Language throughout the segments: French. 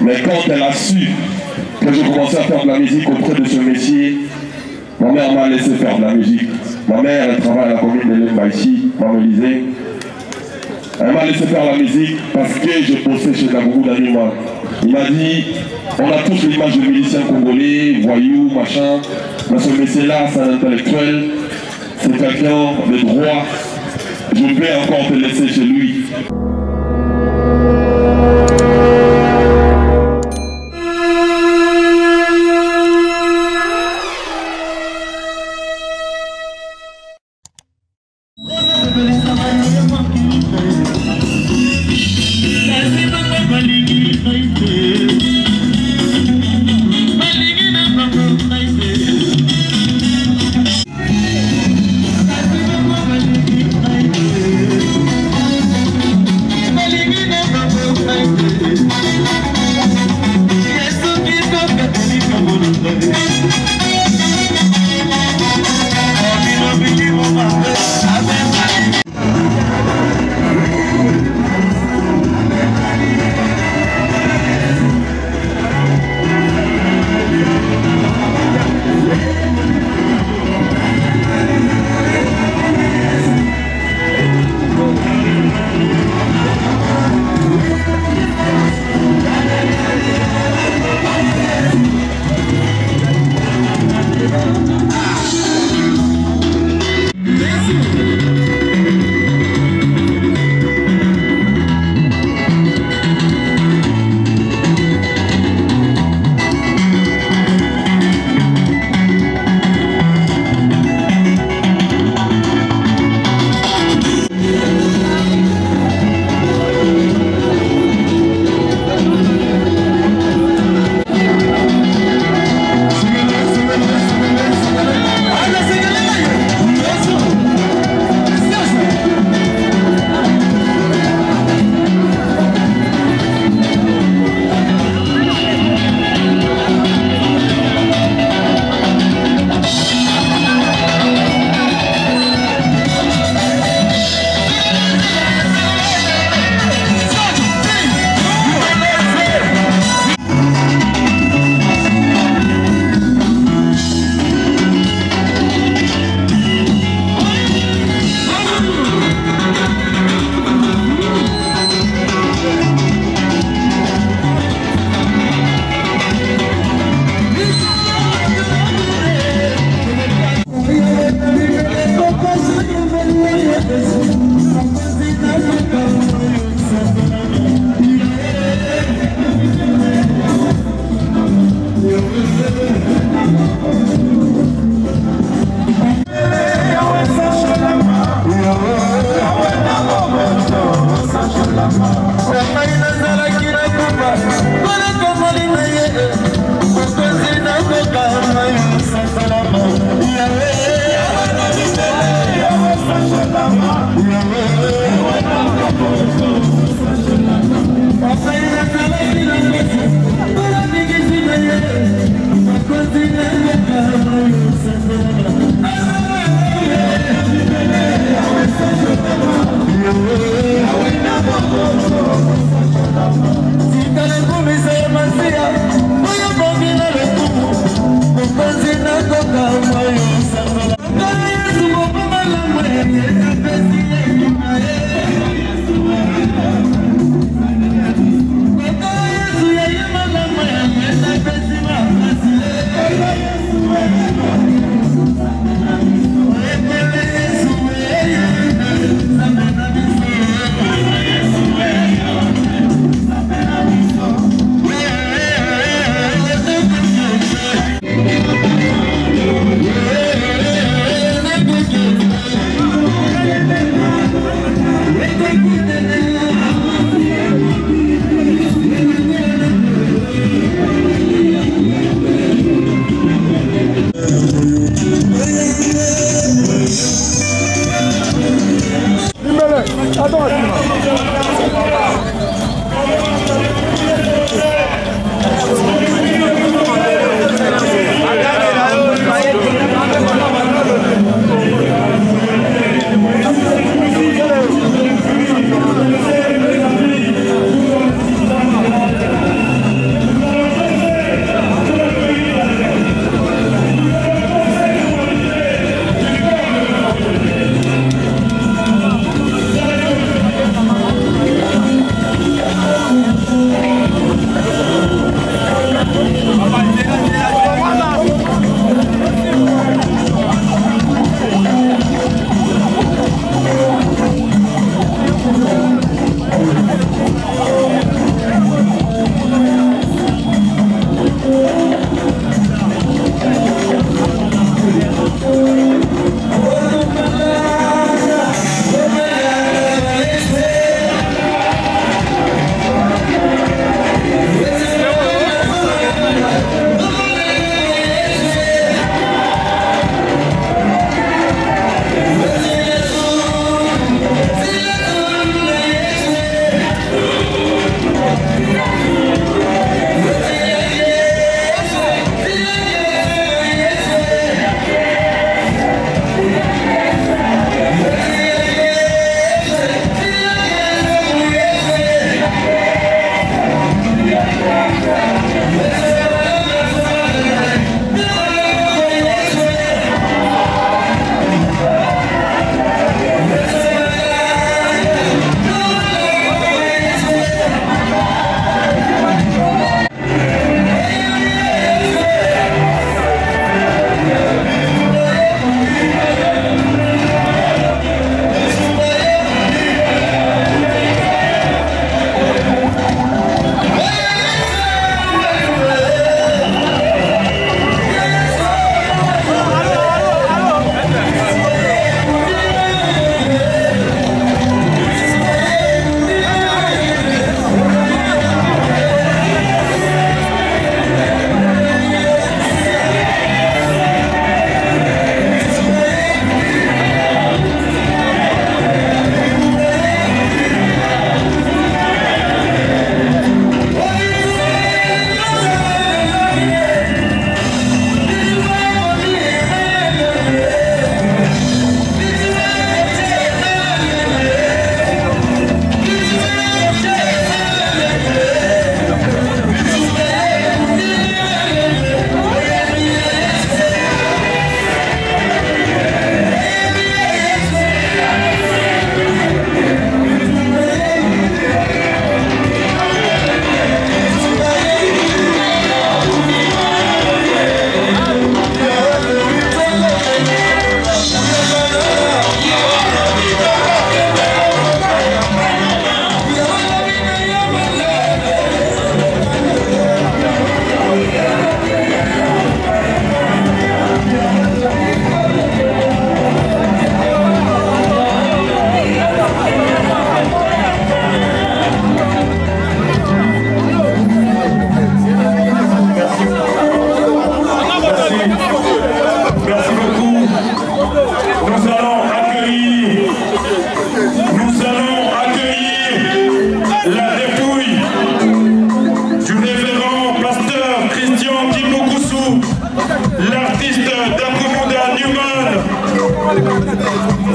Mais quand elle a su que je commençais à faire de la musique auprès de ce métier, ma mère m'a laissé faire de la musique. Ma mère, elle travaille à la commune de Lemba ici, Maman Lisée. Elle m'a laissé faire la musique parce que je bossais chez Nagougou d'Anima. Il m'a dit, on a tous l'image de musiciens congolais, voyous, machin. Mais ce métier-là, c'est un intellectuel, c'est quelqu'un de droit. Je vais encore te laisser chez lui.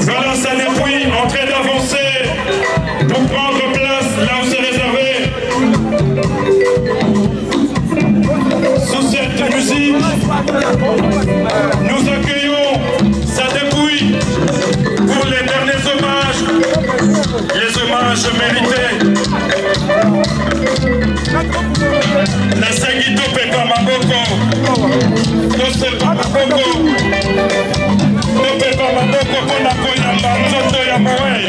Voilà sa dépouille en train d'avancer pour prendre place là où c'est réservé. Sous cette musique, nous accueillons sa dépouille pour les derniers hommages mérités. La Sagito Pepa Maboko, Tosepa Maboko, Pepa Maboko Kona Koyamba, Nzoto ya Moei.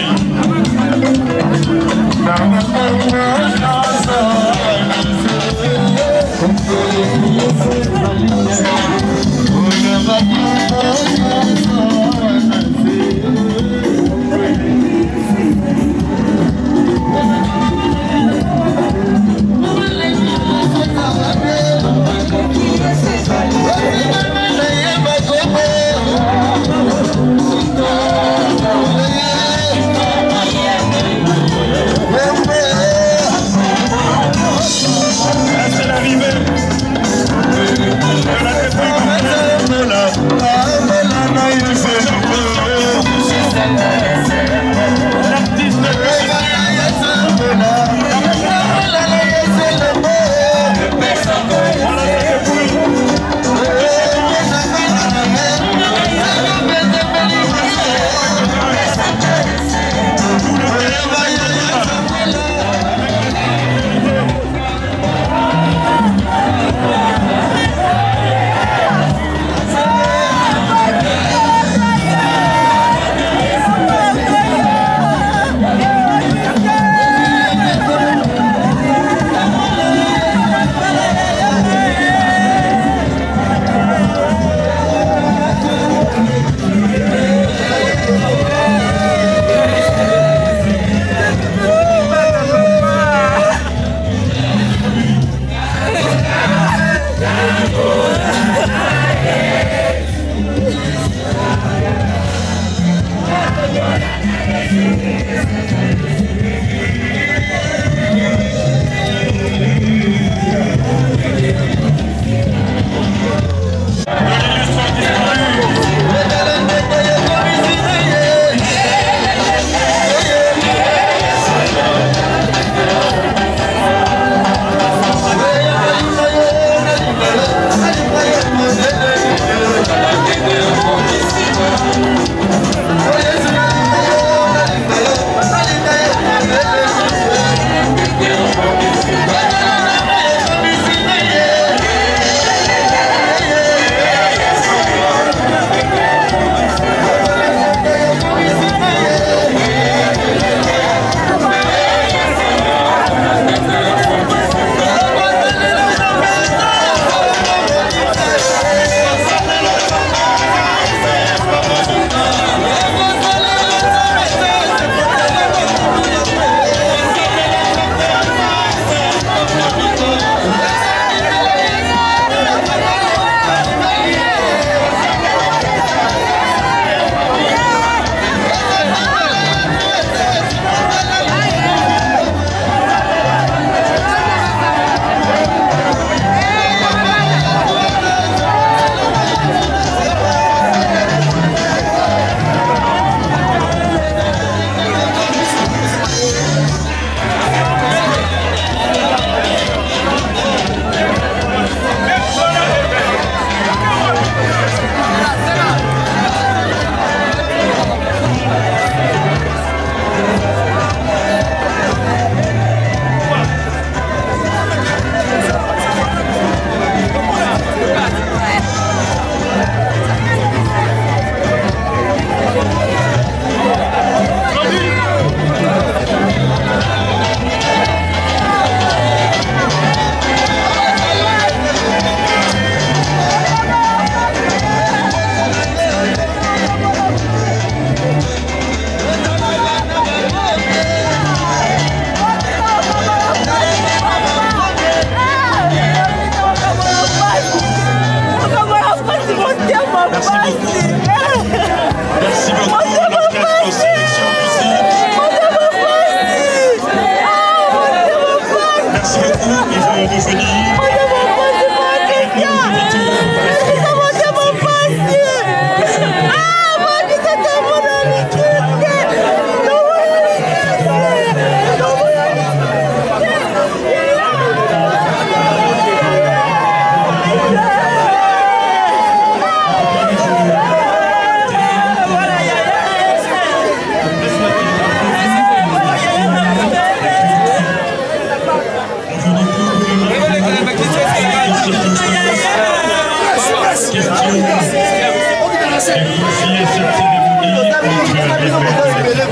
initier cette cérémonie entre les fêtes.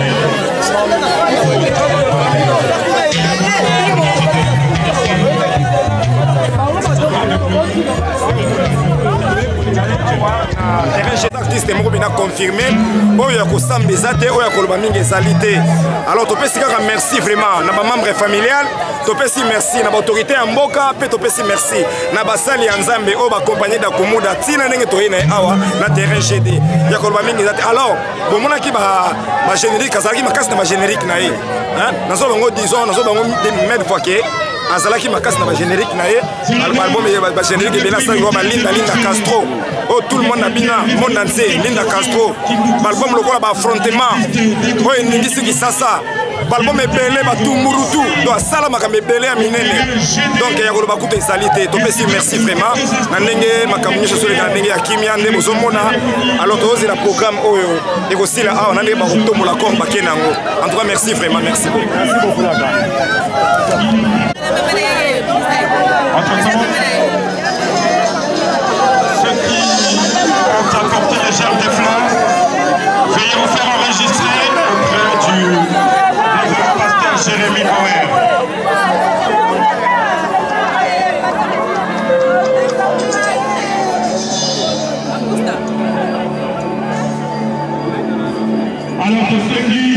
Artiste moko bina confirmé oyo ya kosamba eza te oyo ya koloba mingi ezali te. Alors topesi kaka merci vraiment na bamembre familial, topesi merci na baautorité ya mboka mpe topesi merci na basali ya nzambe oyo bakompagnie d'Akumuda ntina ndenge toyei na ye awa na terrain GD ya koloba mingi eza te. Alors bomonaki bagénérique azalaki makasi na bagénérique na ye nazo bango disons nazo bango mede fois ke azalaki makasi na bagénérique na ye album bagénérique ebena sango balinda Castro oh tout le monde a bina monde entier Linda Castro balbum lokola ba affrontement oyo ningisi kisasa balbum ebele batumurutu do asala makambo ebele ya minene donc ya koloba kuta ezali te topesi merci vraiment na ndenge makambo nyonso esoleka na ndenge ya kimia nde bozomona. Alors tozozela programme oyo ekosila awa na ndenge bakotombola corps bake nango. En tout cas merci vraiment, merci beaucoup. Ceux qui ont apporté les germes des fleurs, veuillez vous faire enregistrer auprès du pasteur Jérémy Boer. Alors pour ceux qui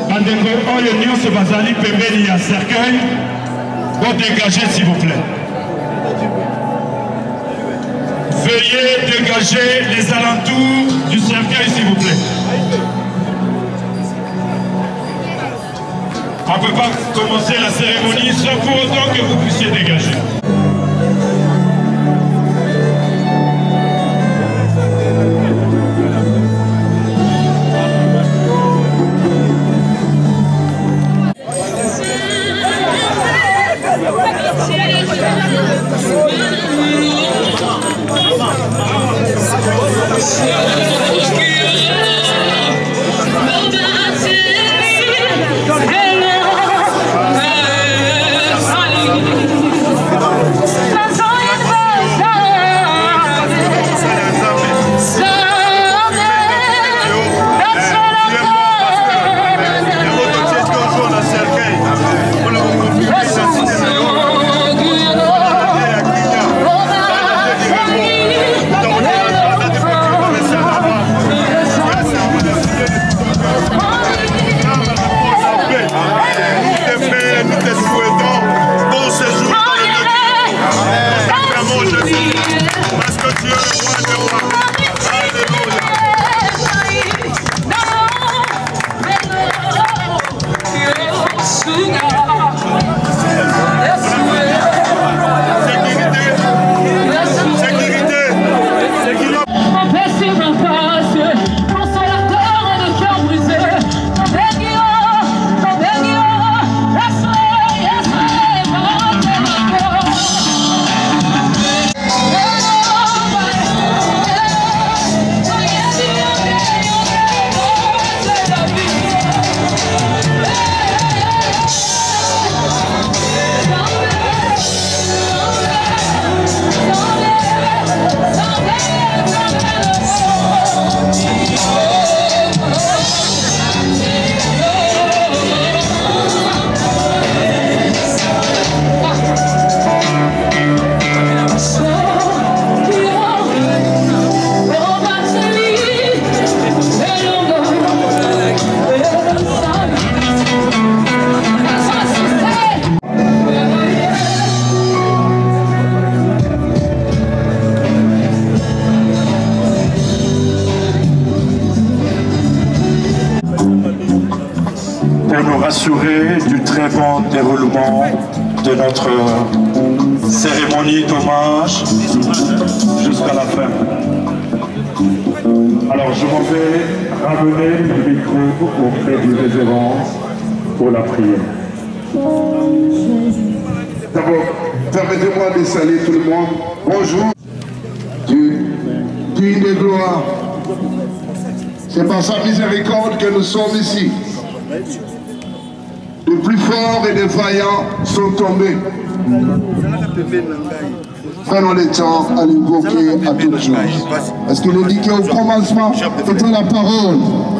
bandeko oyo nyonso bazali pembeni ya cercueil, bon dégagez s'il vous plaît. Veuillez dégager les alentours du cercueil s'il vous plaît. On ne peut pas commencer la cérémonie sans pour autant que vous puissiez dégager. Assurer du très bon déroulement de notre cérémonie d'hommage jusqu'à la fin. Alors je m'en vais ramener le micro auprès du révérend pour la prière. D'abord, permettez-moi de saluer tout le monde. Bonjour. Dieu de gloire. C'est par sa miséricorde que nous sommes ici. Les plus forts et les vaillants sont tombés. prenons le temps à l'invoquer à toute chose. Parce qu'il est dit qu'au commencement était la parole.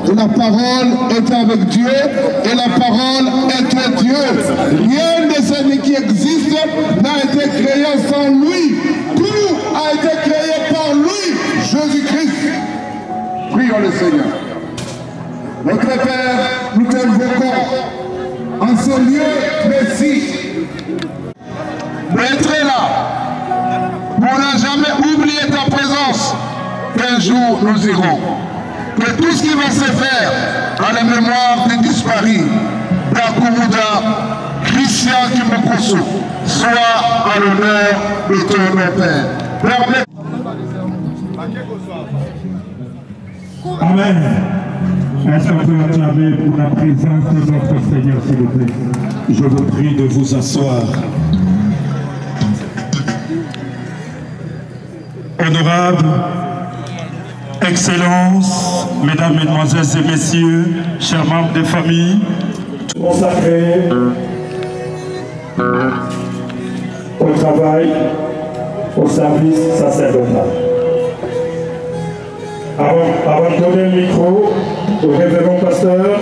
Et la parole était avec Dieu. Et la parole était Dieu. Rien de ce qui existe n'a été créé sans lui. Tout a été créé par lui, Jésus-Christ. Prions le Seigneur. Notre Père, nous t'invoquons en ce lieu précis d'être là. On n'a jamais oublié ta présence. Qu'un jour nous irons. Que tout ce qui va se faire à la mémoire des disparus, d'Akumuda, Christian Kimokoso, soit à l'honneur de ton Père. Amen. Est-ce qu'on peut acclamer pour la présence de notre Seigneur, s'il vous plaît? Je vous prie de vous asseoir. Honorables, Excellences, Mesdames, Mesdemoiselles et Messieurs, chers membres des familles, Consacrés au travail, au service sacerdotal. Avant de donner le micro au révérend pasteur,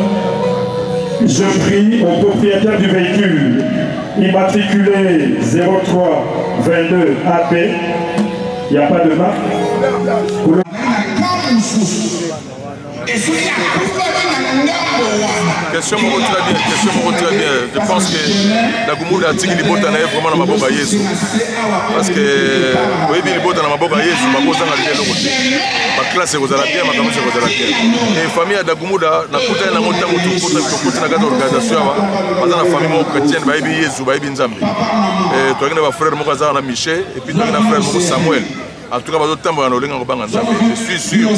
je prie au propriétaire du véhicule immatriculé 0322 AP, il n'y a pas de marque. Question très bien. Je pense que la Goumoula a tiré les bottes vraiment dans ma boca Yesu. Parce que oui, les bottes dans ma boca Yesu, ma boca dans le côté. Ma classe est aux Arabiens, ma camarade est aux Arabiens. Et la famille de Goumoula n'a pas été dans mon temps où tout le monde a une organisation. Parce que la famille chrétienne, bah ibi Yesu, bah ibi Nzambi. Et toi, tu as un frère Mokaza na Miché, et puis tu as un frère Samuel. En tout cas, je suis sûr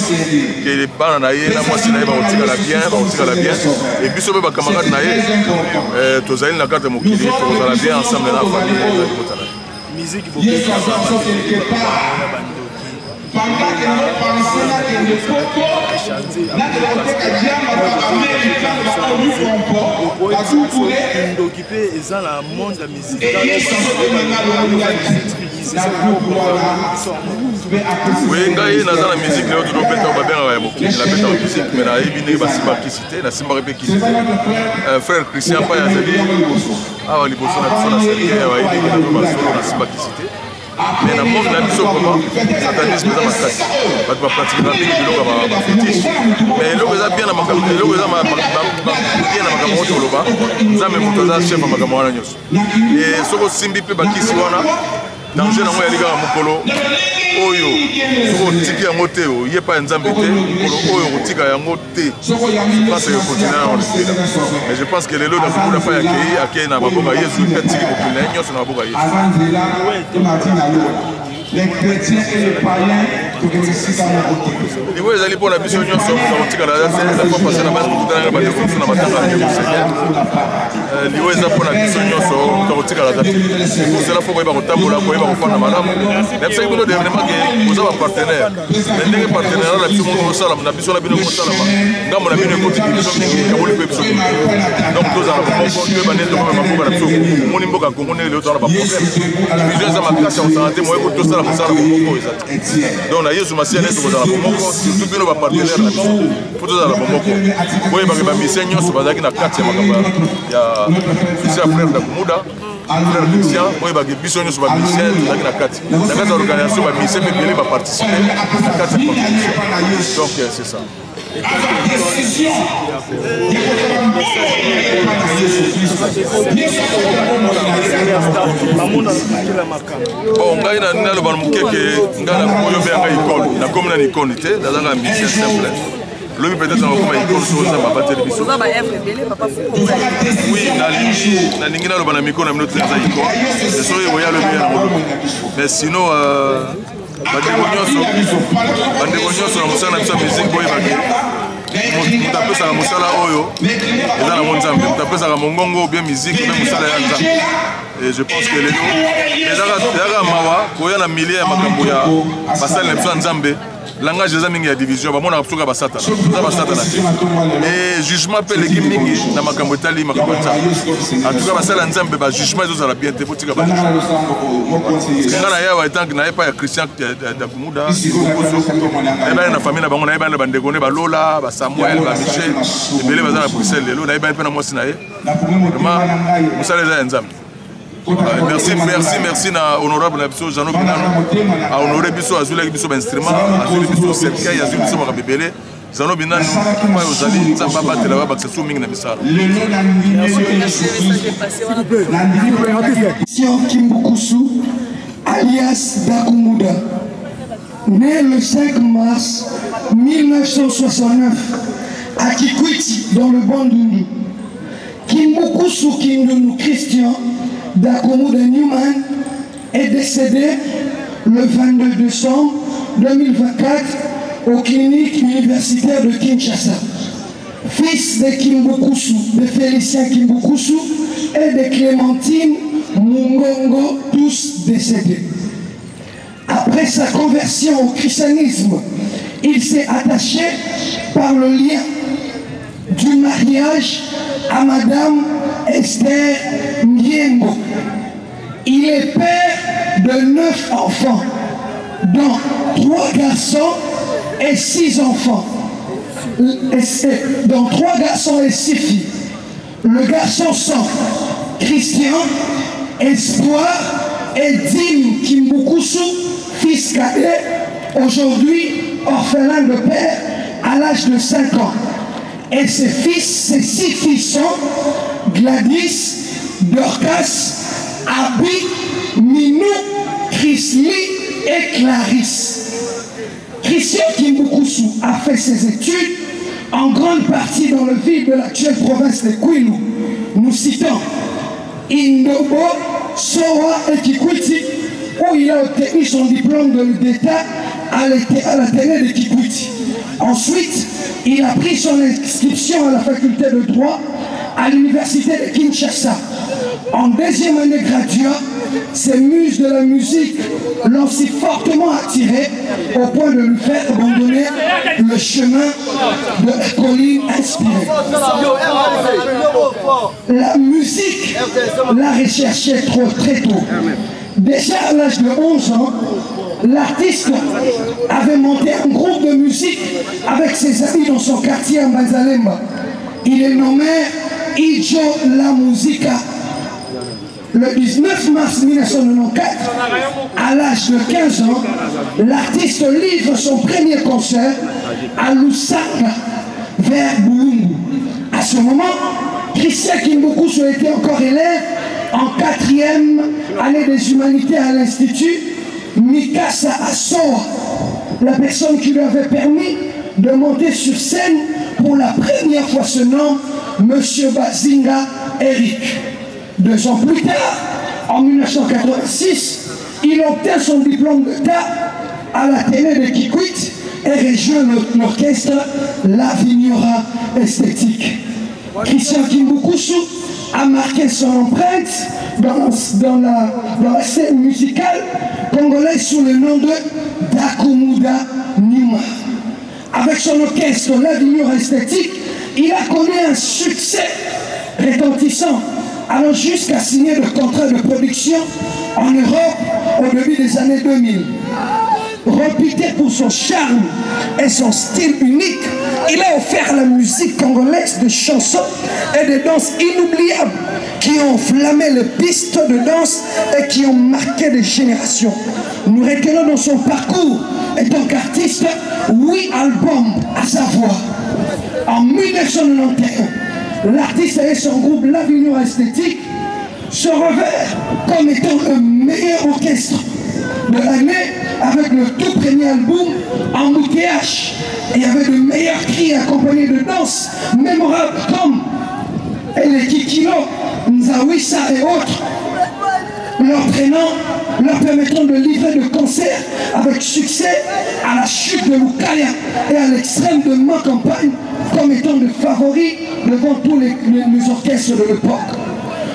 que les parents naïe, la moitié naïe va retirer la bien, et puis sur mes camarades naïe, tous allez la carte de mon kili, tous allez bien ensemble dans la famille. Musique, oui, ngai naza la musique leo tout beta ba bien la beta musique mais na ebine ba simba kisité na simba rebe kisité frère Christian pa ya zeli awa liboso na tsona serike awa ile na ba solo na simba kisité mais na monde na biso comment satanisme za makasi ba ba pratique na bingi biloko ba fétiche mais loko za bien na makambo loko za bien na makambo to loba nzambe muto za chef makambo wana nyoso et soko simbi pe ba kisi wana danger na moi ya ligaka mokolo oyo soko otiki yango te oye pa nzambe te mokolo oyo okotika yango te pense que continue na olipela mais je pense que lelo na kokuna pa akei na maboka Yesu mpe atiki mokili na ye nyonso na maboka Yesu. Les chrétiens et les païens qui réussissent à leur côté. Les voix allaient pour la vision nyonso na kotika la date la fois passée na bakutana ba de fonction na matanga ya Seigneur. Les voix za pour la vision nyonso na kotika la date. C'est la fois ba kotambola ko ba kofana malamu. Même ça bino dernièrement que vous avez partenaire. Mais ndenge partenaire la biso mo sala na biso la bino ko sala ba. Ngamo na bino ko tiki biso ningi ka boli pe biso. Donc tous à la bombo que ba neto ba mboka na biso. Moni mboka Congo ne le temps ba problème. Biso za makasi on santé mo ko to sala donc na Yesu Masiya neto kozala bomoko surtout bino ba partenaire na biso pour tozala bomoko boye ba mission nyonso bazalaki na kati ya makambo ya frère da Kumuda frère Christian boye ba biso nyonso ba mission bazalaki na kati ya organisation ba mission pe bele ba participer na kati ya donc c'est ça. Bon, ngai na nalo ba mukeke ngala koyo be ngai ikon na komna ni ikon te daza nga mission simple lobi peut-être on va ikon so za ba télévision oui na lingi nalo ba na mikon na minute za ikon c'est so yo ya lobi ya mais sinon bandeko nyonso na mosala na biso musique boye bake mutu apesaka mosala oyo eza na monzambe mutu apesaka mongongo bien musique mpe mosala ya nzambe et je pense que lelo ezaka mawa koya na milie ya makambo ya basali na biso ya nzambe langage des amis de division, on a absolument pas ça. Et jugement peut l'équipe mingi na makambo tali makambo ta. En tout cas, ça l'ensemble ba jugement ils ont la bien te pour tirer ba. Ngana ya wa tank na pas Christian da Kumuda. Et ben na famille na bango na ba bandeko ne ba Lola, ba Samuel, ba Michel, et belé ba za na Bruxelles lelo na ba pe na mosi na ye. Vraiment, ça les ensemble. Merci na honorable Nabiso Jano Binano a honoré biso azula biso instrument azula biso cercle azula biso makabebele Jano Binano pas ozali nzamba batela ba baksesu mingi na misala Kimbukusu alias Dakumuda, né le 5 mars 1969 à Kikwiti dans le Bandundu. Kimbukusu Kindunu Christian Dakumuda Newman est décédé le 22 décembre 2024 aux cliniques universitaires de Kinshasa. Fils de Kimbukusu, de Félicien Kimbukusu et de Clémentine Mungongo, tous décédés. Après sa conversion au christianisme, il s'est attaché par le lien du mariage à Madame Esther Ndiengo. Il est père de 9 enfants, dont 3 garçons et 6 enfants. Dont 3 garçons et 6 filles. Le garçon sont Christian, Espoir et Dim Kimbukusu, fils cadet, aujourd'hui orphelin de père à l'âge de 5 ans. Et ses 6 filles sont Gladys, Dorcas, Abi, Minou, Chrisly et Clarisse. Christian Kimbukusu a fait ses études en grande partie dans le ville de l'actuelle province de Kwilu. Nous citons Indobo, Sowa et Kikwiti, où il a obtenu son diplôme d'État à l'Athénée de Kikwiti. Ensuite, il a pris son inscription à la faculté de droit à l'université de Kinshasa. En deuxième année graduat, ses muses de la musique l'ont si fortement attiré au point de lui faire abandonner le chemin de la colline inspirée. La musique l'a recherché très tôt. Déjà à l'âge de 11 ans, l'artiste avait monté un groupe de musique avec ses amis dans son quartier à Mbazalemba. Il est nommé Ijo La Musica. Le 19 mars 1994, à l'âge de 15 ans, l'artiste livre son premier concert à Lusaka, vers Bulungu. À ce moment, Christian Kimbukusu était encore élève en 4e année des humanités à l'Institut Mikasa Asoa, la personne qui lui avait permis de monter sur scène pour la première fois se nomme Monsieur Bazinga Eric. 2 ans plus tard, en 1986, il obtient son diplôme d'État à l'Athénée de Kikwit et rejoint l'orchestre La Vignora Esthétique. Christian Kimbukusu a marqué son empreinte dans la scène musicale congolaise sous le nom de Dakumuda Numa. Avec son orchestre La Vignora Esthétique, il a connu un succès retentissant, allant jusqu'à signer le contrat de production en Europe au début des années 2000. Réputé pour son charme et son style unique, il a offert la musique congolaise de chansons et de danses inoubliables qui ont enflammé les pistes de danse et qui ont marqué des générations. Nous retenons dans son parcours en tant qu'artiste 8 albums à sa voix. En 1991, l'artiste et son groupe La Vignora Esthétique se révèrent comme étant le meilleur orchestre de l'année avec le tout premier album Embouteillage. Il y avait de meilleurs cris accompagnés de danses mémorables comme El Kikilo, Nzawisa et autres, leur permettant de livrer de concerts avec succès à la chute de Lukaya et à l'extrême de ma campagne comme étant de favoris devant tous les orchestres de l'époque.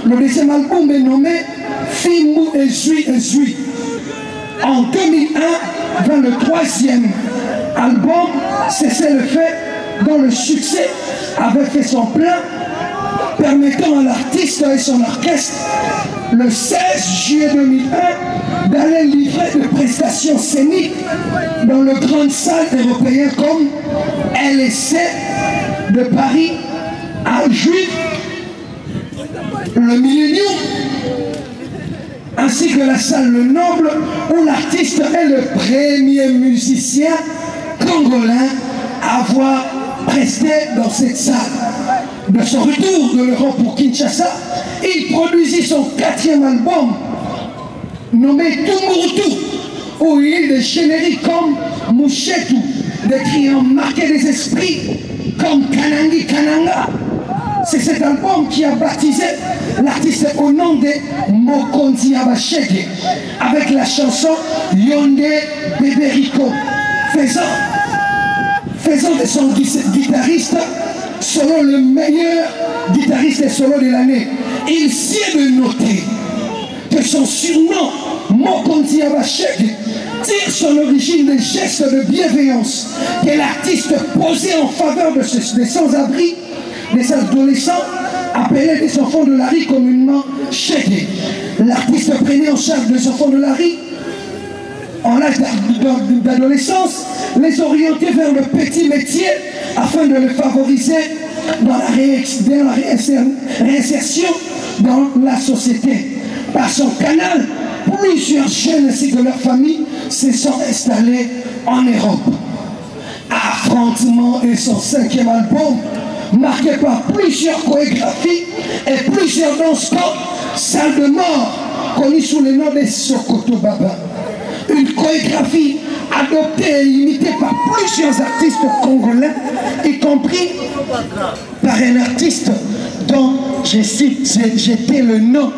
Le deuxième album est nommé Fimou et Zui. En 2001, vint le 3e album Cessez le fait, dont le succès avait fait son plein, permettant à l'artiste et son orchestre, le 16 juillet 2001, d'aller livrer de prestations scéniques dans le grand salle européen comme LSC de Paris, à Juif, le Millennium, ainsi que la salle Le Noble, où l'artiste est le premier musicien congolais à avoir presté dans cette salle. De son retour de l'Europe pour Kinshasa, il produisit son 4e album nommé Tumburutu, où il y a des génériques comme Mouchetou, des clients marqués des esprits comme Kanangi Kananga. C'est cet album qui a baptisé l'artiste au nom de Mokonzi Abashege avec la chanson Yonde Beberico, faisant de son guitariste selon le meilleur guitariste et solo de l'année. Il sied de noter que son surnom Mokonzi Abashege tire son origine des gestes de bienveillance que l'artiste posait en faveur des sans-abri, des adolescents appelés des enfants de la rue communément Shege. L'artiste prenait en charge des enfants de la rue en âge d'adolescence, les orienter vers le petit métier afin de les favoriser dans la réinsertion dans la société. Par son canal, plusieurs jeunes ainsi que leurs familles se sont installés en Europe. Affrontement est son 5e album, marqué par plusieurs chorégraphies et plusieurs danses comme Salle de mort, connue sous le nom de Sokoto Baba. Une chorégraphie adoptée et imitée par plusieurs artistes congolais, y compris par un artiste dont je cite, j'étais le nom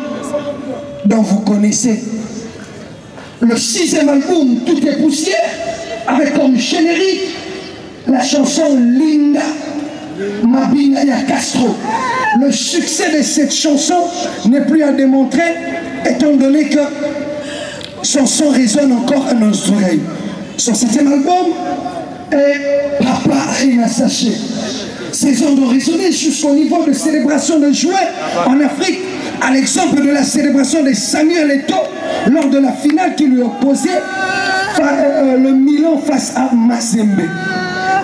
dont vous connaissez. Le 6e album, Tout est poussière, avec comme générique la chanson Linda Mabinaya Castro. Le succès de cette chanson n'est plus à démontrer, étant donné que son son résonne encore à nos oreilles. Son 7e album est Papa Aina Saché. Ces ondes ont résonné jusqu'au niveau de célébration de juin en Afrique, à l'exemple de la célébration de Samuel Eto'o lors de la finale qui lui opposait le Milan face à Mazembe.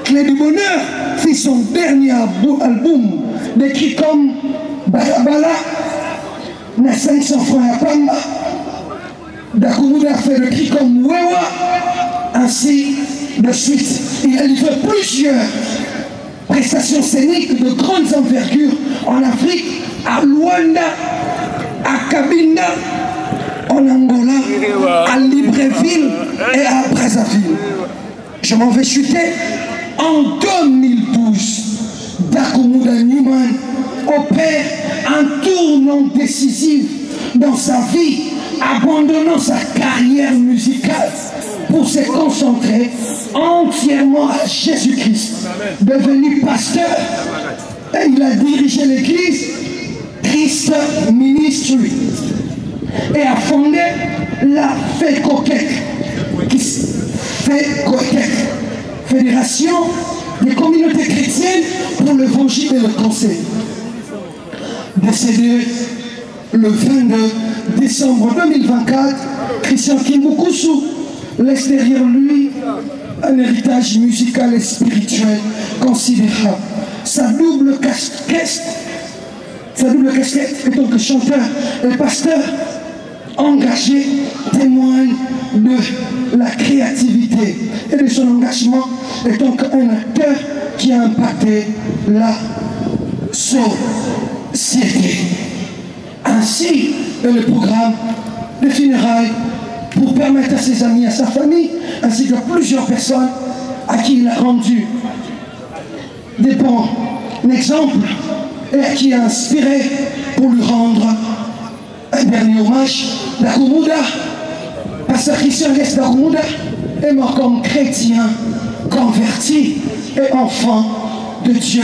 Clé du Bonheur fit son dernier album décrit comme Balabala, na 500 francs à Pamba. Dakumuda fait le cri comme Wewa, ainsi de suite. Il a livré plusieurs prestations scéniques de grandes envergures en Afrique, à Luanda, à Cabinda, en Angola, à Libreville et à Brazzaville. Je m'en vais chuter. En 2012, Dakumuda Newman opère un tournant décisif dans sa vie, abandonnant sa carrière musicale pour se concentrer entièrement à Jésus-Christ. Devenu pasteur, il a dirigé l'église Christ Ministry et a fondé la FECOCEC, Fédération des communautés chrétiennes pour l'évangile et le conseil. Décédé le 22 décembre 2024, Christian Kimbukusu laisse derrière lui un héritage musical et spirituel considérable. Sa double casquette en tant que chanteur et pasteur engagé témoigne de la créativité et de son engagement en tant qu'un acteur qui a impacté la société. Ainsi est le programme de funérailles pour permettre à ses amis, à sa famille, ainsi que plusieurs personnes à qui il a rendu des bons exemples et à qui a inspiré pour lui rendre un dernier hommage. Dakumuda, pasteur Christian Dakumuda, est mort comme chrétien, converti et enfant de Dieu.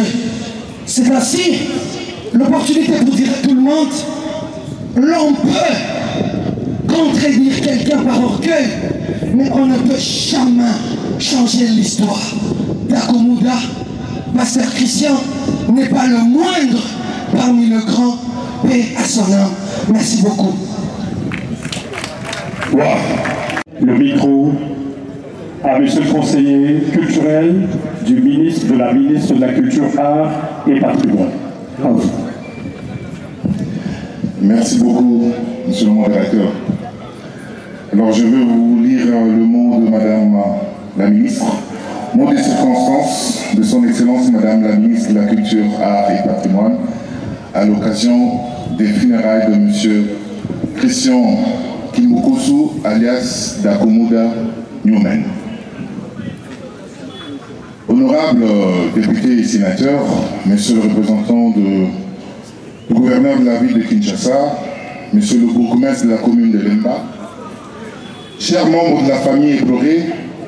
C'est ainsi l'opportunité pour dire à tout le monde, l'on peut contredire quelqu'un par orgueil, mais on ne peut jamais changer l'histoire d'Akoumouda. Pasteur Christian n'est pas le moindre parmi le grand. Paix à son âme. Merci beaucoup. Wow. Le micro à monsieur le conseiller culturel de la ministre de la Culture, Art et Patrimoine. Merci beaucoup, monsieur le modérateur. Alors je vais vous lire le mot de madame la ministre. Mot des circonstances de son excellence madame la ministre de la Culture, Art et Patrimoine à l'occasion des funérailles de monsieur Christian Kimbukusu alias D'Akoumouda Newman. Honorable député et sénateur, monsieur le représentant du gouverneur de la ville de Kinshasa, monsieur le bourgmestre de la commune de Lemba, chers membres de la famille éplorée,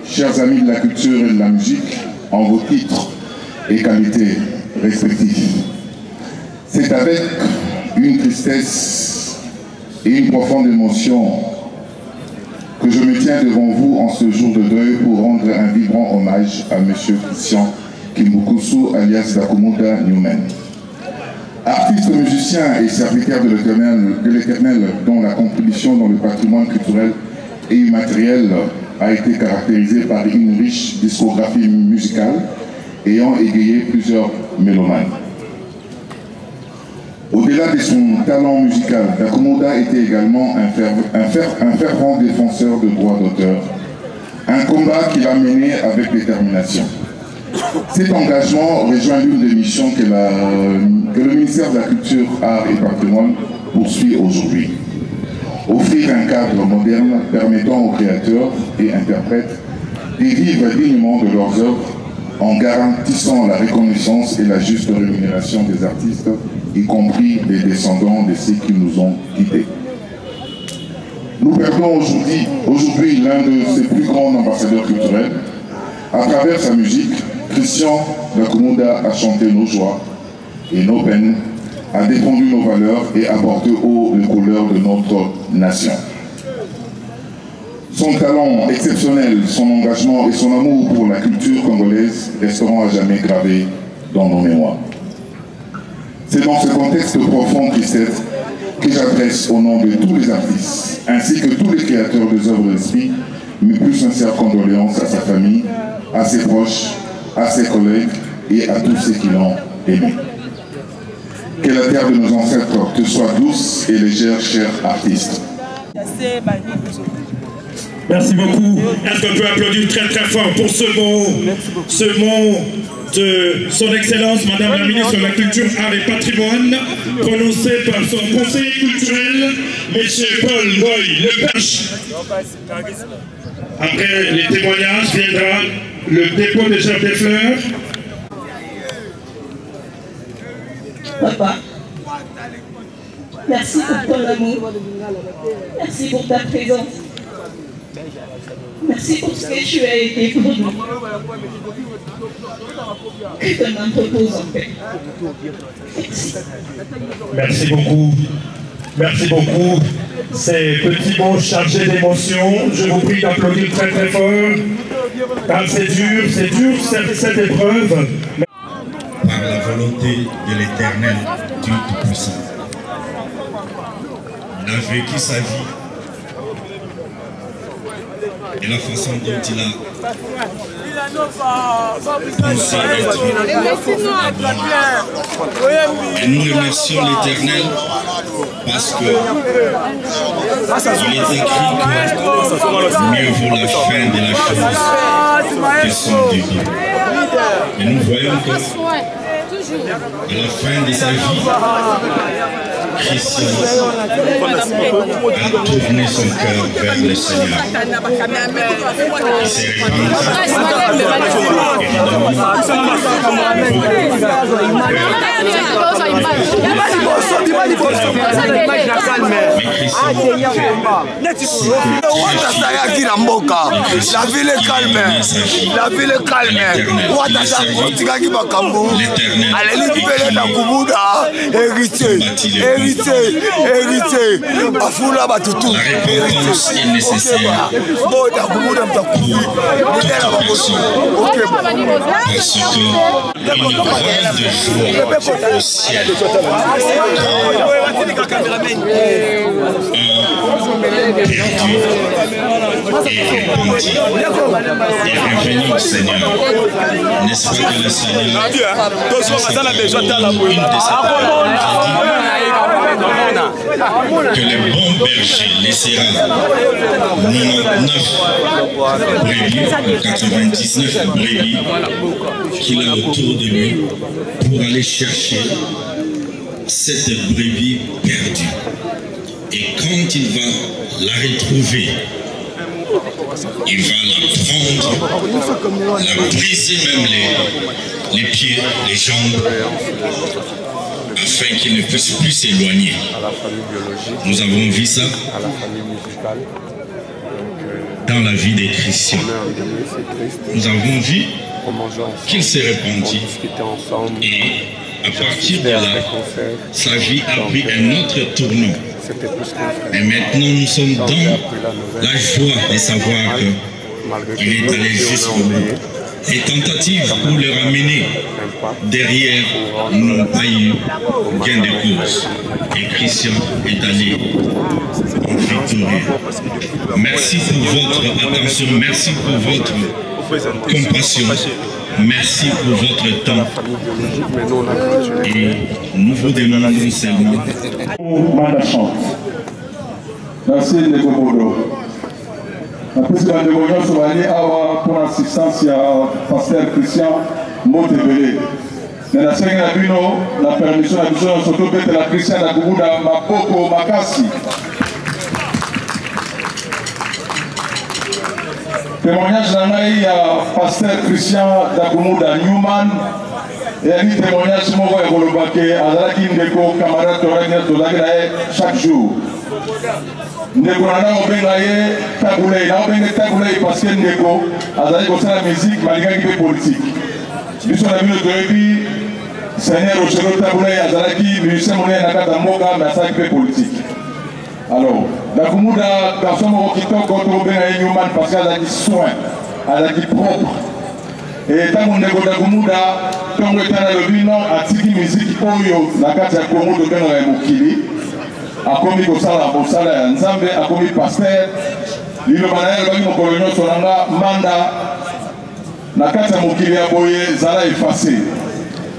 chers amis de la culture et de la musique, en vos titres et qualités respectifs. C'est avec une tristesse et une profonde émotion que je me tiens devant vous en ce jour de deuil pour rendre un vibrant hommage à M. Christian Kimbukusu alias D'Akoumouda Newman. Artiste, musicien et serviteur de l'Éternel dont la contribution dans le patrimoine culturel et immatériel a été caractérisée par une riche discographie musicale ayant égayé plusieurs mélomanes. Au-delà de son talent musical, D'Akoumouda était également un fervent défenseur de droits d'auteur, un combat qu'il a mené avec détermination. Cet engagement rejoint l'une des missions que le ministère de la Culture, Art et Patrimoine poursuit aujourd'hui. Offrir un cadre moderne permettant aux créateurs et interprètes de vivre dignement de leurs œuvres en garantissant la reconnaissance et la juste rémunération des artistes, y compris les descendants de ceux qui nous ont quittés. Nous perdons aujourd'hui l'un de ses plus grands ambassadeurs culturels. À travers sa musique, Christian D'Akoumouda a chanté nos joies et nos peines, a défendu nos valeurs et a porté haut les couleurs de notre nation. Son talent exceptionnel, son engagement et son amour pour la culture congolaise resteront à jamais gravés dans nos mémoires. C'est dans ce contexte de profonde tristesse que j'adresse au nom de tous les artistes, ainsi que tous les créateurs des œuvres d'esprit, mes plus sincères condoléances à sa famille, à ses proches, à ses collègues et à tous ceux qui l'ont aimé. Que la terre de nos ancêtres te soit douce et légère, chers artistes. Merci beaucoup. Est-ce qu'on peut applaudir très très fort pour ce mot de son Excellence, Madame la Ministre de la Culture, Art et Patrimoine, prononcé par son conseiller culturel, M. Paul Goy Lepêche. Après les témoignages viendra le dépôt des gerbes des fleurs. Papa, merci pour ton amour, merci pour ta présence, merci pour ce que tu as été pour nous. Que ton âme repose en paix. Merci. Merci beaucoup. Merci beaucoup. Ces petits mots chargés d'émotion, je vous prie d'applaudir très très fort, car c'est dur cette épreuve. Par la volonté de l'Éternel, Dieu Tout-Puissant. Il a vécu sa vie et la façon dont il a pensé et nous remercions l'Éternel parce que il est écrit que mieux vaut la fin de la chose que son début. Et nous voyons que à la fin de sa vie, Christian a tourné son cœur vers le Seigneur. Il s'est réponse est nécessaire pour toute personne. Parce qu'une grande joie au ciel est revenu au Seigneur. N'est-ce pas que le Seigneur que le bon berger laissera 99 brebis, 99 brebis qu'il a autour de lui pour aller chercher cette brebis perdue. Et quand il va la retrouver, il va la prendre, la briser même les pieds, les jambes, afin qu'il ne puisse plus s'éloigner. Nous avons vu ça dans la vie des chrétiens. Nous avons vu qu'il s'est repenti et à partir de là, sa vie a pris un autre tournant. Et maintenant nous sommes dans la joie de savoir qu'il est allé jusqu'au bout. Les tentatives pour le ramener derrière n'ont pas eu gain de cause. Et Christian est allé en victorieux. Merci pour votre attention, merci pour votre compassion, merci pour votre temps. Et nous vous demandons seulement. Merci de Gobodo. La présidente de Gobodo Souvani a pour l'assistance à pasteur Christian Motebele. Mais la semaine à Bino, la permission à Bino, surtout que la Christian a Goboda Mapoko Makasi. Témoignage d'Anaï à pasteur Christian Dakoumouda Newman. Et un témoignage de Mogo et Golobake à Zalaki Ndeko, camarade Toragna chaque jour. Ndeko Nana Obengaye Taboulé, na Obenge Taboulé parce que Ndeko a Zalaki au sein de la musique, malgré qu'il est politique. Nous sommes venus de Rébi, Seigneur Ochero Taboulé, a Zalaki, musicien Moné Nakata Moka, mais à Zalaki politique. Alors, Dakoumouda, garçon Mogo Kitoko, Obengaye Newman parce qu'elle a dit soin, elle a dit propre. Et tant qu'on est Dakoumouda, tant qu'on est dans le bilan, à Tiki Musique, Oyo, la carte à Komo de Benga et Mokili, à Komi Kosala, Bosala, Nzambe, à Komi Pasteur, Lilo Manaël, Bagi Mokolonio, Solanga, Manda, la carte à Mokili à Boye, Zala effacé.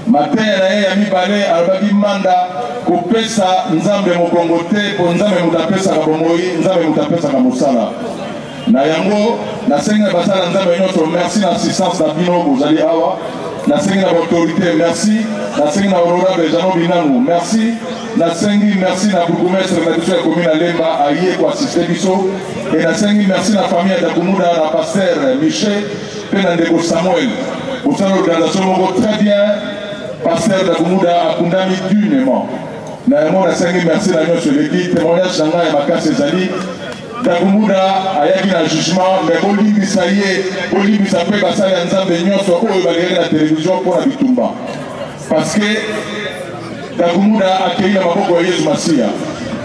Matin, Yami Balé, Albagi Manda, Kopesa, Nzambe Mokongote, pour Nzambe Moutapesa Kabomoyi, Nzambe Moutapesa Kamosala. Nayango, na senga basala nzambe nyonso, merci na assistance na bino bozali awa, na sengi na autorité, merci, na sengi na honorable Jano Binangu, merci, na sengi merci na bourgmestre na biso ya commune Lemba aye ko assister biso, et na sengi merci na famille ya Dakoumouda na pasteur Michel, pe na ndeko Samuel, bosala organisation moko très bien, pasteur Dakoumouda akundami dunement. Na yango na sengi merci na nyonso leki, témoignage na ngai ya makasi ezali, Dakoumouda ayaki na jugement, mais Olimbisa ye, Olimbisa pe basali ya Nzambe nyonso oyo balere na télévision pour la bitumba. Parce que Dakoumouda akei na maboko ya Yesu Masiya.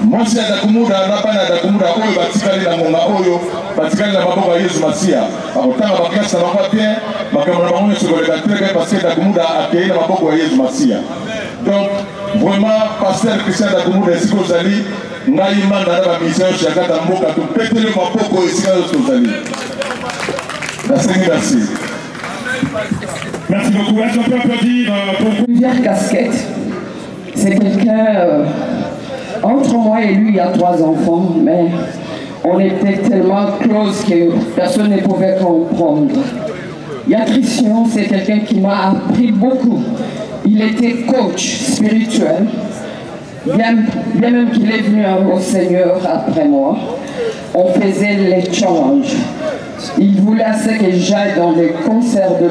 Mwasi ya Dakoumouda na bana ya Dakoumouda oyo batikali na ngonga oyo, batikali na maboko ya Yesu Masiya. Bakotanga bakasi na bango bien, makambo na bango nyonso koleka très bien parce que Dakoumouda akei na maboko ya Yesu Masiya. Donc, vraiment, pasteur Christian Dakoumouda esika ozali, ngai manda na bamisio shakata mboka tupetele mapoko esika ozali. Merci. Merci beaucoup. Est-ce qu'on peut applaudir pour plusieurs casquettes. C'est quelqu'un entre moi et lui, il y a 3 enfants, mais on était tellement close que personne ne pouvait comprendre. Il y a Christian, c'est quelqu'un qui m'a appris beaucoup. Il était coach spirituel. Bien même qu'il est venu au Seigneur après moi, on faisait les challenges. Il voulait assez que j'aille dans les concerts de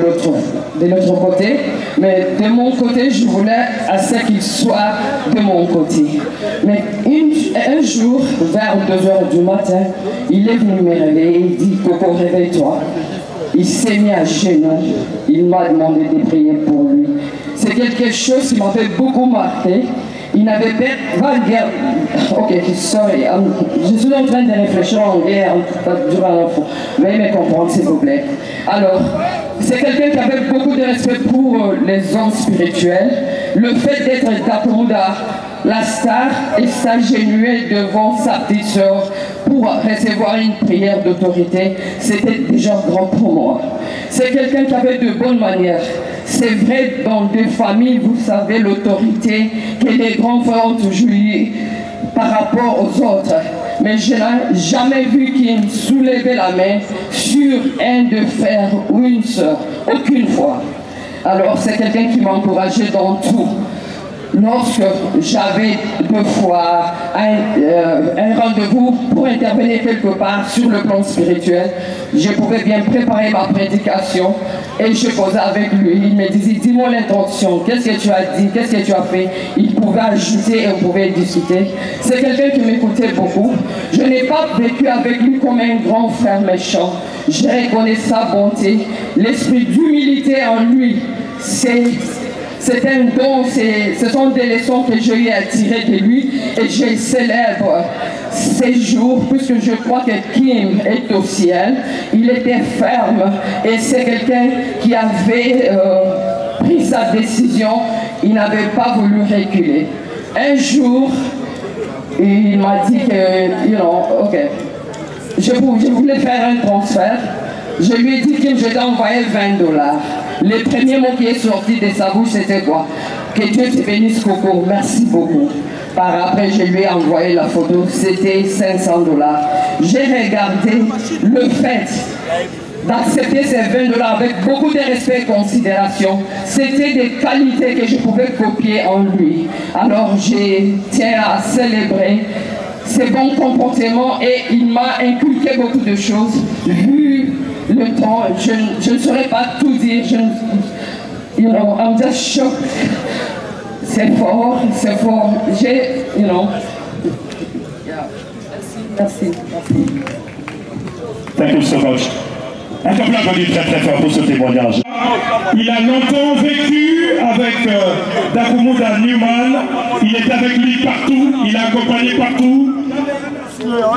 l'autre côté, mais de mon côté, je voulais assez qu'il soit de mon côté. Mais un jour, vers 2 h du matin, il est venu me réveiller et il dit « Coco, réveille-toi ». Il s'est mis à genoux, il m'a demandé de prier pour lui. C'est quelque chose qui m'a fait beaucoup marquer. Il n'avait pas de guerre. Ok, sorry. Je suis en train de réfléchir en guerre durant l'enfant. Veuillez me comprendre, s'il vous plaît. Alors, c'est quelqu'un qui avait beaucoup de respect pour les hommes spirituels. Le fait d'être Dakuda, la star, et s'agenouiller devant sa petite soeur pour recevoir une prière d'autorité, c'était déjà grand pour moi. C'est quelqu'un qui avait de bonnes manières. C'est vrai, dans des familles, vous savez, l'autorité que les grands frères ont toujours eu par rapport aux autres. Mais je n'ai jamais vu qu'il soulevait la main sur un de frères ou une sœur. Aucune fois. Alors, c'est quelqu'un qui m'a encouragé dans tout. Lorsque j'avais deux fois un rendez-vous pour intervenir quelque part sur le plan spirituel, je pouvais bien préparer ma prédication et je posais avec lui. Il me disait, dis-moi l'intention, qu'est-ce que tu as dit, qu'est-ce que tu as fait. Il pouvait ajouter et on pouvait discuter. C'est quelqu'un qui m'écoutait beaucoup. Je n'ai pas vécu avec lui comme un grand frère méchant. Je reconnais sa bonté, l'esprit d'humilité en lui. C'est un don, ce sont des leçons que j'ai eu à tirer de lui et je célèbre ces jours puisque je crois que Kim est au ciel. Il était ferme et c'est quelqu'un qui avait pris sa décision, il n'avait pas voulu reculer. Un jour, il m'a dit que, ok, je voulais faire un transfert. Je lui ai dit que je t'ai envoyé $20. Le premier mot qui est sorti de sa bouche, c'était quoi? Que Dieu te bénisse, Coco. Merci beaucoup. Par après, je lui ai envoyé la photo. C'était $500. J'ai regardé le fait d'accepter ces $20 avec beaucoup de respect et considération. C'était des qualités que je pouvais copier en lui. Alors, je tiens à célébrer ses bons comportements et il m'a inculqué beaucoup de choses. Vu le temps, je ne saurais pas tout dire. I'm just shocked. C'est fort, c'est fort. Merci. Thank you so much. Un peu d'applaudissements très très fort pour ce témoignage. Il a longtemps vécu avec Dakuda Newman. Il était avec lui partout, il l'a accompagné partout.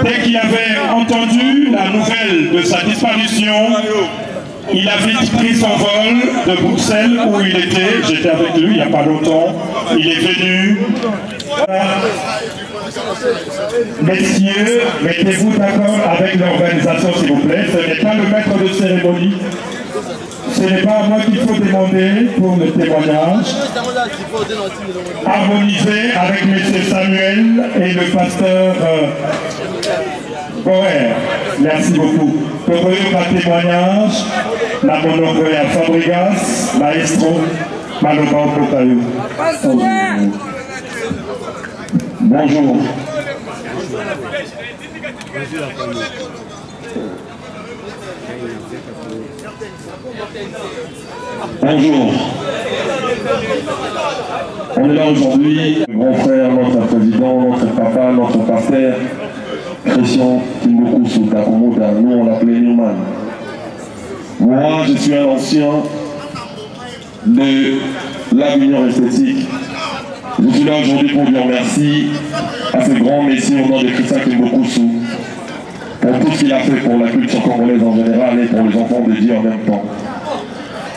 Dès qu'il avait entendu la nouvelle de sa disparition, il a vite pris son vol de Bruxelles où il était. J'étais avec lui il n'y a pas longtemps. Il est venu. Messieurs, mettez-vous d'accord avec l'organisation s'il vous plaît. Ce n'est pas le maître de cérémonie. Ce n'est pas à moi qu'il faut demander pour le témoignage. Harmoniser avec M. Samuel et le pasteur Boer. Merci beaucoup. Pour le témoignage, la monopolie à Fabregas, maestro, Maloban Potayo. Bonjour. Bonjour. On est là aujourd'hui, le grand frère, notre président, notre papa, notre pasteur, Christian Kimboku Soutakomoda, nous on l'appelait Newman. Moi, je suis un ancien de l'Avignon esthétique. Je suis là aujourd'hui pour dire merci à ce grand messie au nom de Christian Kimboku Sou pour tout ce qu'il a fait pour la culture congolaise en général et pour les enfants de Dieu en même temps.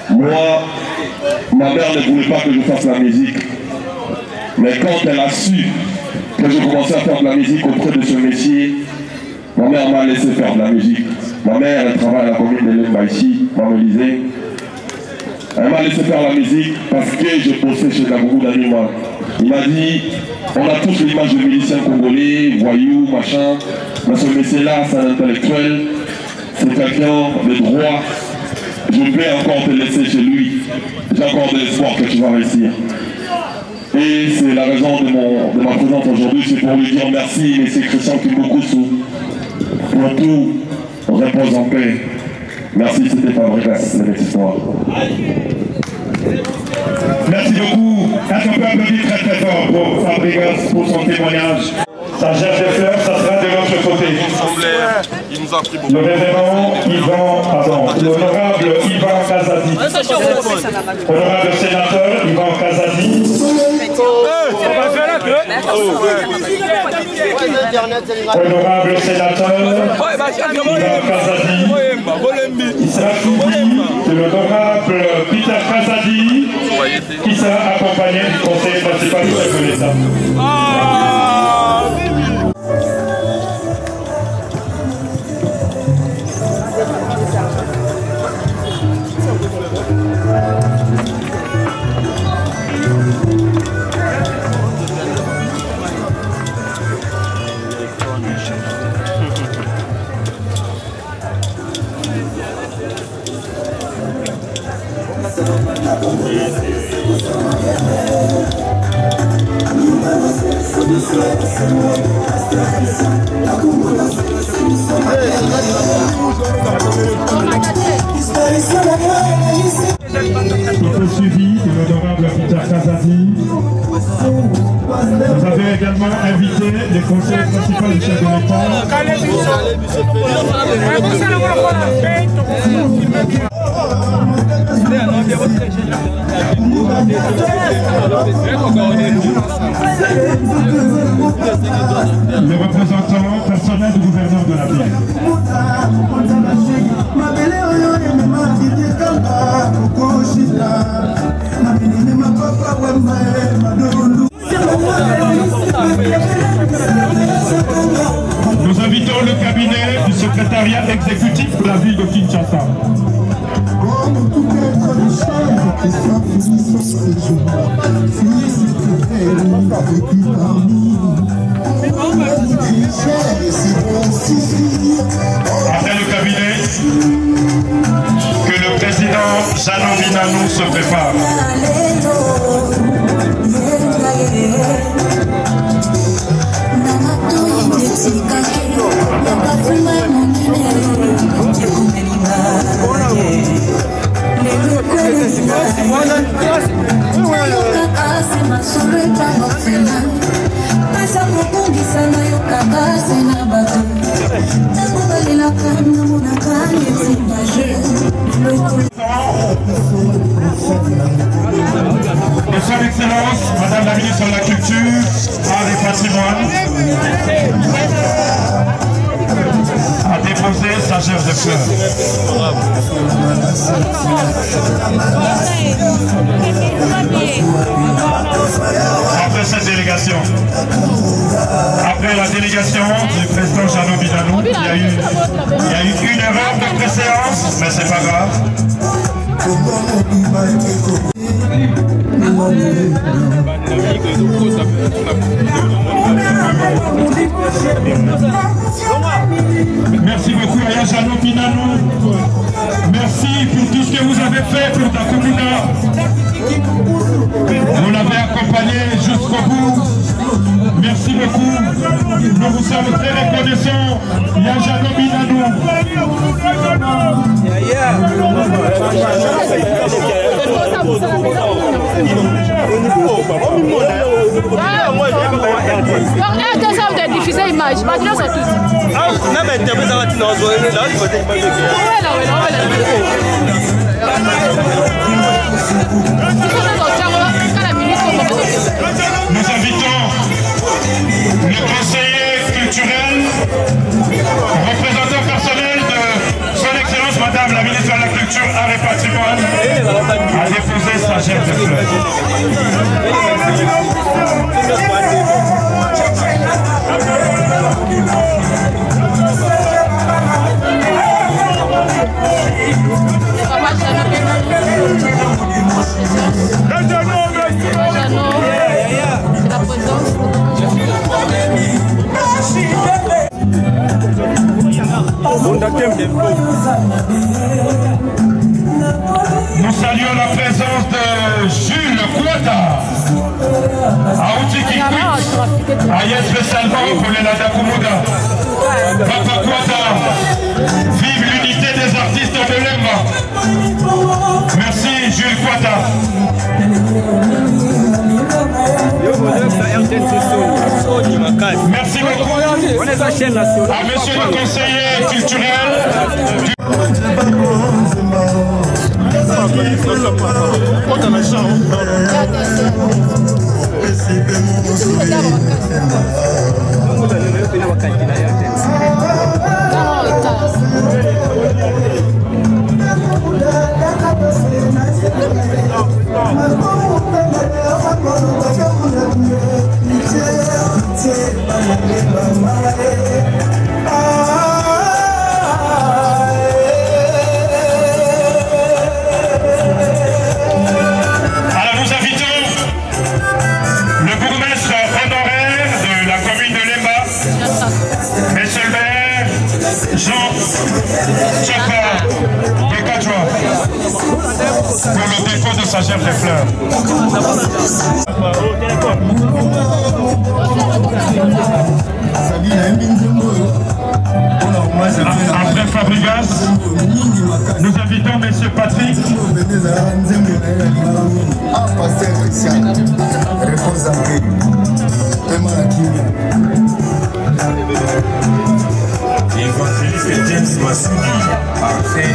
Moi, ma mère ne voulait pas que je fasse la musique. Mais quand elle a su que je commençais à faire de la musique auprès de ce métier, ma mère m'a laissé faire de la musique. Ma mère, elle travaille à la commune de Lembaïchi, Maman Lisée. Elle m'a laissé faire la musique parce que je bossais chez Dakuda Newman. Il m'a dit, on a tous l'image de miliciens congolais, voyous, machin. Mais ce métier-là, c'est un intellectuel, c'est quelqu'un de droit. Je vais encore te laisser chez lui. J'ai encore de l'espoir que tu vas réussir. Et c'est la raison de ma présence aujourd'hui, c'est pour lui dire merci, M. Christian Kimboku Sou, pour tout. Repose en paix. Merci, c'était Fabregas, la histoire. Merci beaucoup. Est-ce qu'on peut applaudir très très fort pour Fabregas pour son témoignage? Sa gerbe de fleurs, ça sera de l'autre côté. Il nous a pris beaucoup. Le révérend l'honorable Ivan Kazadi. Honorable sénateur Ivan Kazadi. Honorable sénateur Kazadi, qui sera suivi de l'honorable Peter Kazadi, qui sera accompagné du conseil principal du chef de l'État. Suivi de l'honorable Peter Kazadi. Vous avez également invité les conseillers principaux du chef de l'État. Le représentant personnel du gouverneur de la ville. Nous invitons le cabinet du secrétariat exécutif de la ville de Kinshasa. Après le cabinet, que le président Jeannot Binanou se prépare. De son Excellence, Madame la Ministre de la Culture, Art et Patrimoine, a déposé sa gerbe de fleurs. Après cette délégation, après la délégation du président Jeannot Binanou, il y a eu une erreur de préséance, mais c'est pas grave. Merci beaucoup à Jeannot Binanou. Merci pour tout ce que vous avez fait pour Takumuna. Vous l'avez accompagné jusqu'au bout. Merci beaucoup. Nous vous sommes très reconnaissants. Il y a Jeannot Binanou. De diffuser l'image, maintenant c'est tout. Nous invitons le conseiller culturel, représentant personnel de son Excellence Madame la Ministre de la Culture, Art et Patrimoine, à déposer sa gerbe de fleurs. Nous saluons la présence de Jules Kouata, à Outiki, à Yespe Salvan pour les Ladakumouda. Papa Kouata, vive l'unité des artistes de Lemba. Merci Jules Kouata. Merci beaucoup à monsieur le conseiller culturel du... Tchapa Bekadjoa pour le dépôt de sa gerbe de fleurs. Après Fabregas, nous invitons M. Patrick. Évangéliste James Massoudi, parfait.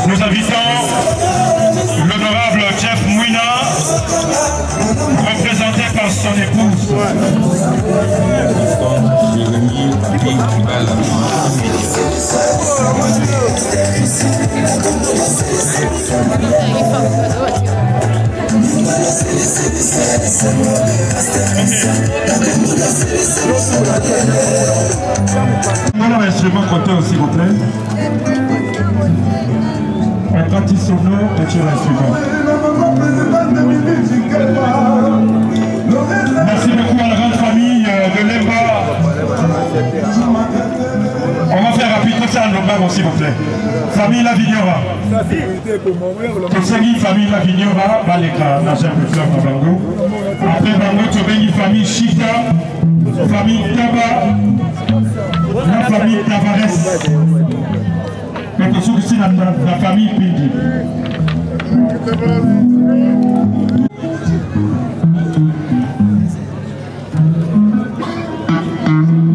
Nous invitons l'honorable Jeff Mouina, représenté par son épouse. Voilà l'instrument compteur, s'il vous plaît. Un petit sono, petit instrument. Merci beaucoup à la grande famille de Lemba. On va faire rapide ça en Lomba, s'il vous plaît. Famille La Vignora. Pour famille La Vignora, Baleka, la gerbe de fleurs dans Bango. Après Bango, tu as une famille Chita, famille Taba, la famille Tavares. Mais pour ceux qui sont dans la famille Pindi.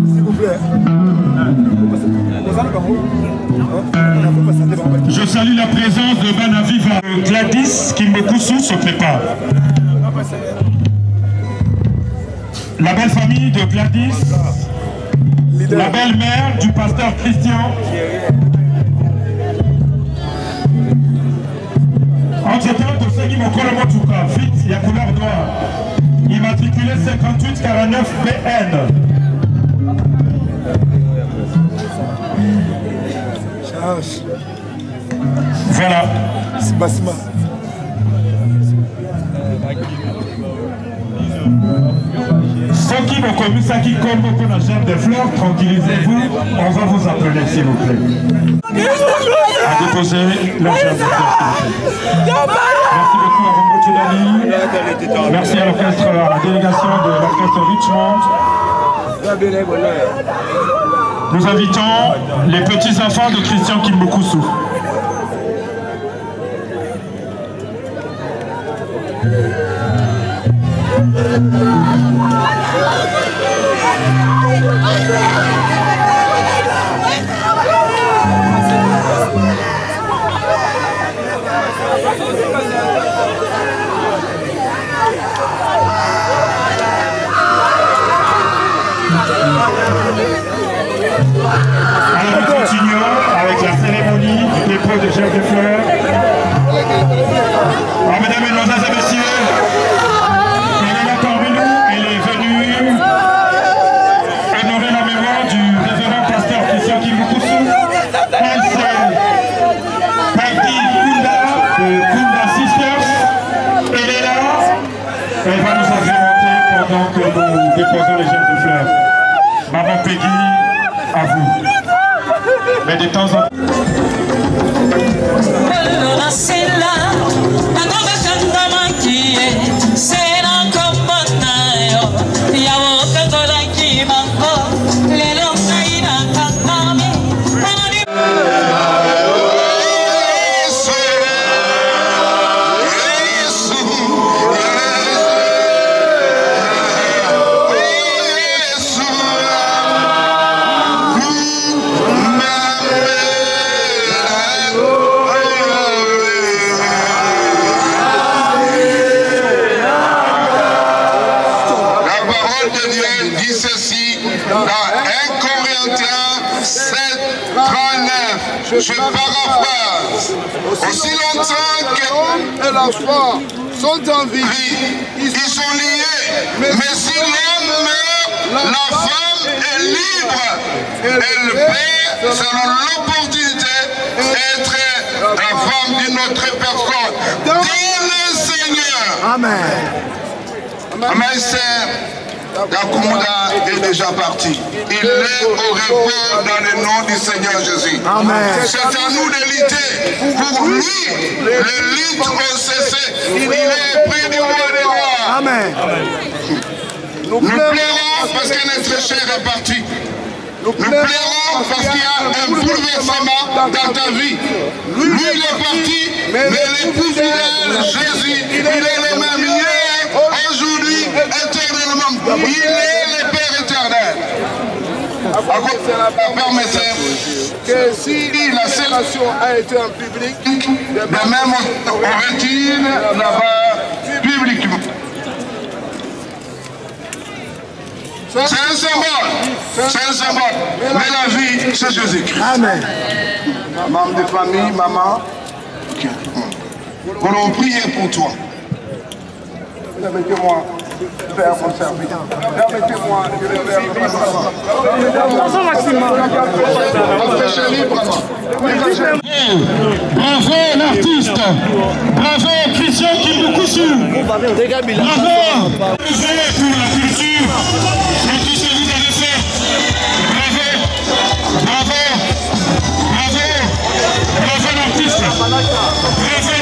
S'il vous plaît. Je salue la présence de Banaviva. Gladys Kimbokusu se prépare. La belle famille de Gladys, la belle-mère du pasteur Christian. Entre-temps, de Segui Mokolomo Tuka, vite, il y a couleur noire. Immatriculé 5849 BN. Voilà. Ceux qui m'ont connu, ça qui comme beaucoup la gerbe de fleurs, tranquillisez-vous, on va vous appeler s'il vous plaît. À déposer la gerbe de fleurs. Merci beaucoup à Rombo Tudali. Merci à l'orchestre, à la délégation de l'orchestre Richmond. Nous invitons les petits-enfants de Christian Kimbokusu. Alors nous continuons avec la cérémonie du dépôt de gerbe de fleurs. Alors, mesdames, mesdemoiselles et messieurs, elle est là parmi nous, elle est venue honorer la mémoire du révérend pasteur Christian Kimbokusu. Elle c'est Peggy Kunda de Kunda Sisters. Elle est là, elle va nous agrémenter pendant que nous déposons les gerbes de fleurs. Maman Peggy, à vous. Mais de temps en temps. Je paraphrase. Aussi longtemps que l'homme et la femme sont en vie, ils sont liés. Mais si l'homme meurt, la femme est libre. Elle peut, selon l'opportunité, être la femme d'une autre personne. Dans le Seigneur. Amen. Amen, c'est Gakumunda est déjà parti. Il est au repos dans le nom du Seigneur Jésus. C'est à nous de lutter. Pour lui, les luttes ont cessé. Il est pris du roi des rois. Amen. Nous pleurons parce que notre chair est partie. Nous pleurons parce qu'il y a un bouleversement dans ta vie. Lui, il est parti, mais l'époux fidèle, Jésus, il est le même hier, aujourd'hui, éternellement. Il est le Père éternel. Permettez que si la célébration a été en public, de même on retire là-bas publiquement. C'est un symbole, mais la vie, c'est Jésus-Christ. Amen. Maman de famille, maman, voulons prier pour toi. Permettez-moi de faire mon service. Permettez-moi de le faire. Bravo l'artiste. Bravo Christian Kimboukousou. Bravo. Pour la culture. Bravo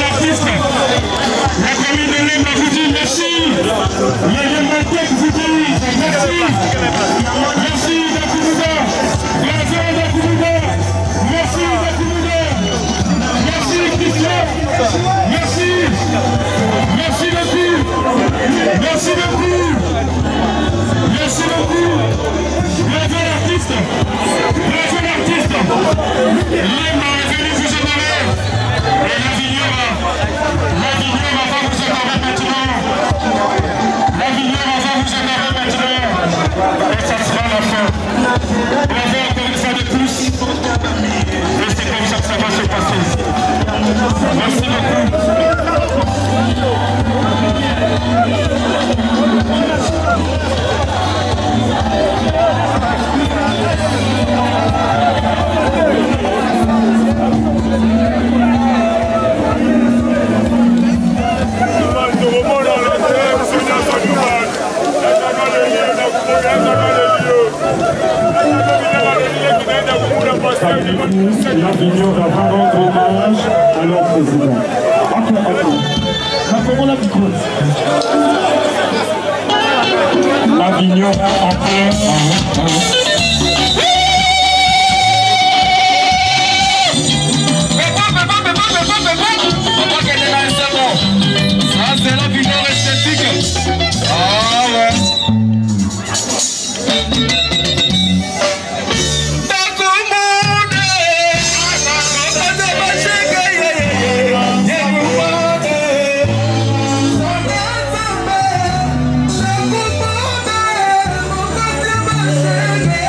l'artiste. La commune de Lemba vous dit merci. Les Lembaltèques vous disent merci. Merci Gakumunda. Bravo Gakumunda. Merci Gakumunda. Merci Christian. Merci. Merci beaucoup. Merci beaucoup. Merci beaucoup. Bravo l'artiste. Bravo l'artiste. Lemba est venu vous honorer. Et la Vigneure va vous honorer maintenant. La Vigneure va vous honorer maintenant. Et ça sera la fin. Bravo encore une fois de plus. Et c'est comme ça que ça va se passer. Merci beaucoup. La Vigneure va rendre hommage à leur président. Encore la micro. La Vigneure en plein. Ça c'est la Vigneure esthétique. Ah ouais. Yeah.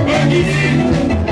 Magini,